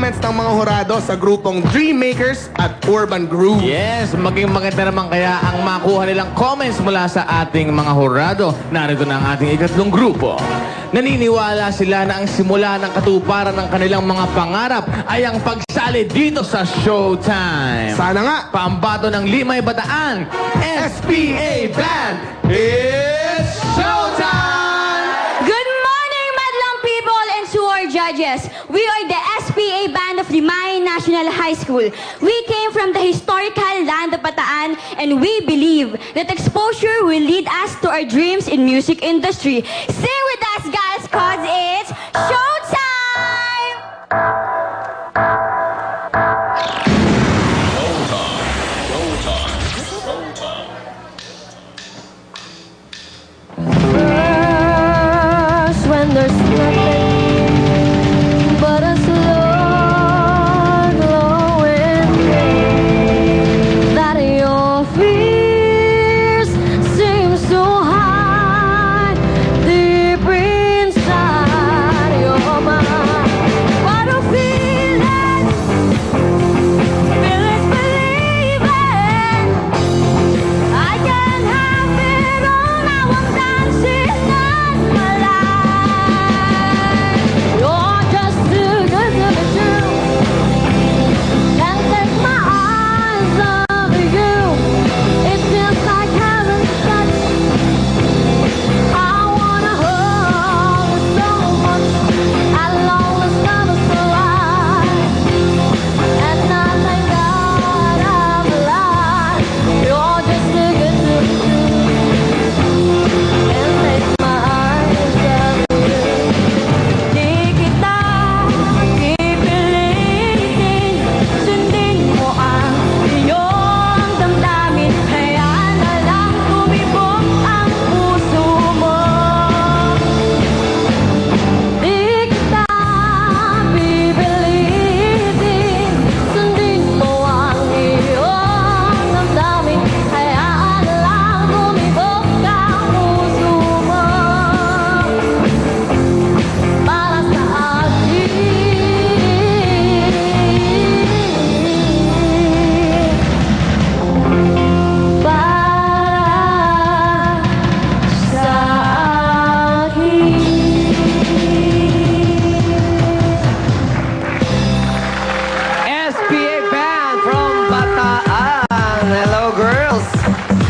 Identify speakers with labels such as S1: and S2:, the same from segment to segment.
S1: performance ng mga hurado sa grupong Dreammakers at Urban Groove.
S2: Yes, maging maganda naman kaya ang makuha nilang comments mula sa ating mga hurado. Narito na ang ating ikatlong grupo. Naniniwala sila na ang simula ng katuparan ng kanilang mga pangarap ay ang pagsali dito sa Showtime.
S1: Sana nga.
S2: Paambato ng Limay Bataan, SPA Band, it's Showtime!
S3: Good morning, madlang people and to our judges. We are the SPA Band of Limay National High School. We came from the historical land of Bataan and we believe that exposure will lead us to our dreams in music industry. Sing with us, guys, cause it's Showtime! First, when there's nothing but a slow glowing flame, that your fears seem so high deep inside your mind. What a feeling, feelings believing I can have it all. Now I'm dancing on my life. You're just too good to be true. Can't take my eyes off you. It feels like heaven's touch. I wanna hold you so much. At long as love is alive, and I thank God I'm alive. You're just too good to be true. Can't take my eyes off you. Di kita pipilitin, sundin mo ang iyong damdamin. Hayaan na lang tumibok ang puso mo. Di kita pipilitin, sundin mo ang iyong damdamin. Hayaan na lang tumibok ang puso mo. Para sa akin, para sa akin.
S4: SPA Band from Bataan. Hello, girls.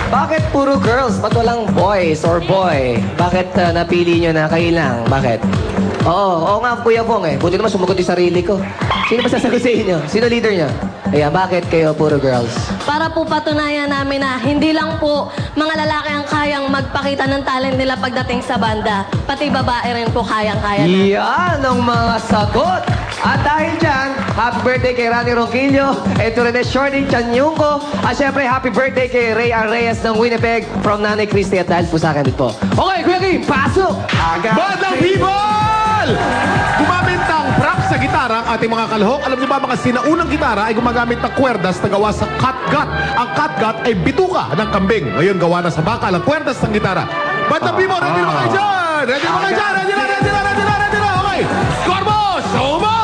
S4: Bakit puro girls? Ba't walang boys or boy? Bakit napili nyo na kayo lang? Bakit? Oo nga, Kuya Bong eh. Buti naman sumagot yung sarili ko. Sino ba sasagot sa inyo? Sino leader nyo? Ayan, bakit kayo puro girls?
S3: Para po patunayan namin na hindi lang po mga lalaki ang kayang magpakita ng talent nila pagdating sa banda. Pati babae rin po kayang-kaya na.
S4: Yan ang mga sagot. At dahil dyan, happy birthday kay Rani Ronquillo, and to Rene Shorting Chanyungo, at syempre happy birthday kay Ray Reyes ng Winnipeg from Nanay Christy at dahil po sa akin din po. Okay, Kuya Kim, pasok!
S1: Bandang people! Gumamit ng props sa gitara ang ating mga kalahok. Alam niyo ba mga sinaunang gitara ay gumagamit ng kwerdas na gawa sa catgut. Ang catgut ay bituka ng kambing. Ngayon gawa na sa bakal ang kwerdas ng gitara. Bandang people, ready na kayo dyan? Ready na kayo dyan? Ready na, ready na, ready na, ready na. Okay, Corbo, show mo!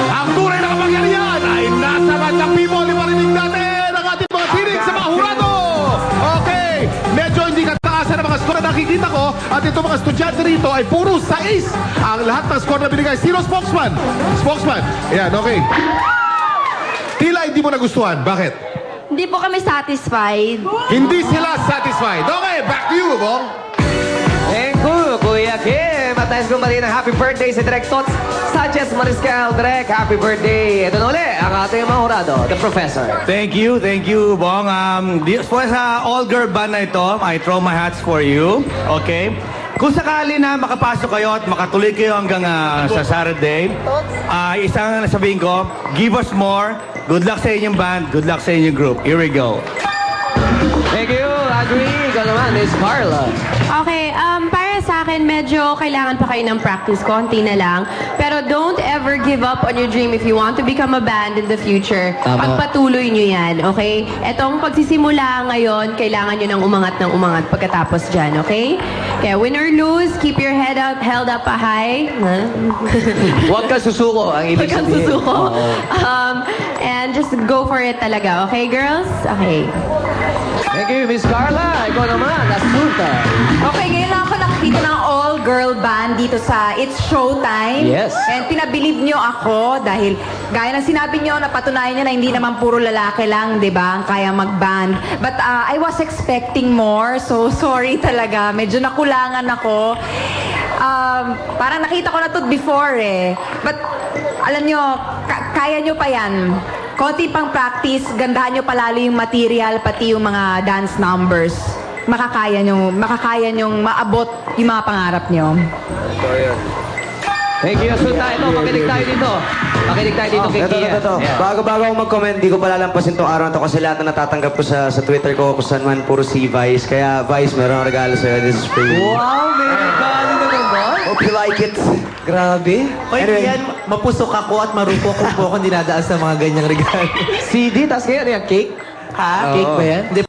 S1: Ang tunay na kapangyarihan ay nasa bandang people. Iparinig natin ang ating mga tinig sa mga hurado. Okay, medyo hindi kataasan ang mga score na nakikita ko. At ito mga estudyante rito ay puro 6. Ang lahat ng score na binigay. Sino spokesman? Spokesman. Ayan, okay. Tila hindi mo nagustuhan. Bakit?
S3: Hindi po kami satisfied.
S1: Hindi sila satisfied. Okay, back to you, Bong.
S4: Thank you, Kuya Kim. At nais kong baliin ng happy birthday sa Direk Tots Sanchez Mariscal. Direk, happy birthday. Ito na uli, ang ating mga hurado, the professor.
S5: Thank you, Bong. Sa all-girl band na ito, I throw my hats for you. Okay? Kung sakali na makapasok kayo at makatuloy kayo hanggang sa Saturday, isang nasabihin ko, give us more. Good luck sa inyong band. Good luck sa inyong group. Here we go.
S4: Thank you, agree. Ikaw naman, Miss Carla.
S6: Para sa akin, medyo kailangan pa kayo ng practice, konti na lang. Pero don't ever give up on your dream if you want to become a band in the future.
S4: Tama.
S6: Pagpatuloy nyo yan, okay? Etong pagsisimula ngayon, kailangan nyo ng umangat pagkatapos dyan, okay? Kaya win or lose, keep your head up, held up high. Huh?
S4: Huwag ka susuko, ang ibig
S6: Huwag kang
S4: sabihin.
S6: susuko.
S4: Oo.
S6: And just go for it talaga, okay, girls? Okay.
S4: Thank you, Miss Carla. Ikaw naman, Asunta.
S7: Okay, ngayon lang ako nakakita ng all-girl band dito sa It's Showtime.
S4: Yes.
S7: And pinabilib nyo ako dahil gaya ng sinabi nyo, napatunayan nyo na hindi naman puro lalaki lang, di ba, ang kaya mag-band. But I was expecting more, so sorry talaga. Medyo nakulangan ako. Parang nakita ko na to before eh. But alam nyo, kaya nyo pa yan. Konti pang practice, gandahan nyo palalo yung material, pati yung mga dance numbers. Makakaya nyong maabot yung mga pangarap nyo.
S4: Thank you, Asunta. Ito, makinig tayo dito. Makinig tayo dito kay Kia.
S8: Ito. Bago ako mag-comment, di ko palalampasin itong araw na to kasi lahat na natatanggap ko sa Twitter ko kung saan man puro si Vice. Kaya Vice, meron akong regalo sa'yo. This is for you.
S4: Wow, may regalo naman ba?
S8: Hope you like it.
S4: Grabe.
S9: Oy,
S8: Anyway.
S9: yan, mapusok ako at marupok kung po akong dinadaan sa mga ganyang regalo.
S4: CD, tas kaya yan, cake?
S9: Ha?
S4: Cake ba yan?
S9: Hindi,